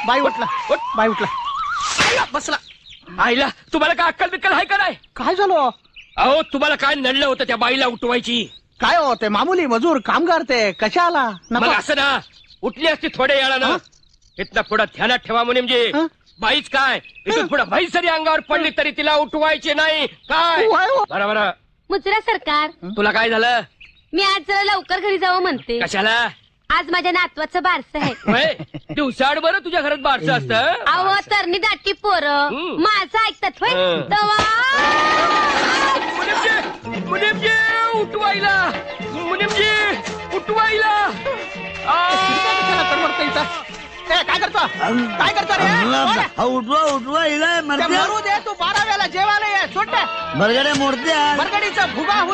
बाई उठला बसला. आईला तुम्हाला काय अक्कल बिक्कल आहे का नाही? काय झालं? अहो तुम्हाला काय नडलं होतं त्या बाईला उठवायची? काय हो ते मामूली मजूर कामगार ते कशा आला? मग असं ना उठली असती थोड्या वेळानं. इथनं पुढं ध्यानात ठेवा म्हणजे बाईच काय इथून पुढं बाई सरी अंगावर पडली तरी तिला उठवायची नाही. काय बरोबर? मुजरा सरकार, तुला काय झालं? मी आज जरा लवकर घरी जावं म्हणते. कशाला? आज माझ्या नातवाचं बारसं आहे. दिवसाड बरं तुझ्या घरात बारसं असतं? अहो तरणी दाटी पोरं माझं ऐकतात होय. मुनीमजी उठवायला, मुनीमजी उठवायला. काय करतो? काय करतो रे? उठवा मरू दे, तू 12 वेळेला जेवायला ये. सुट बरगड्या मोडत्या बरगडीचा भुगा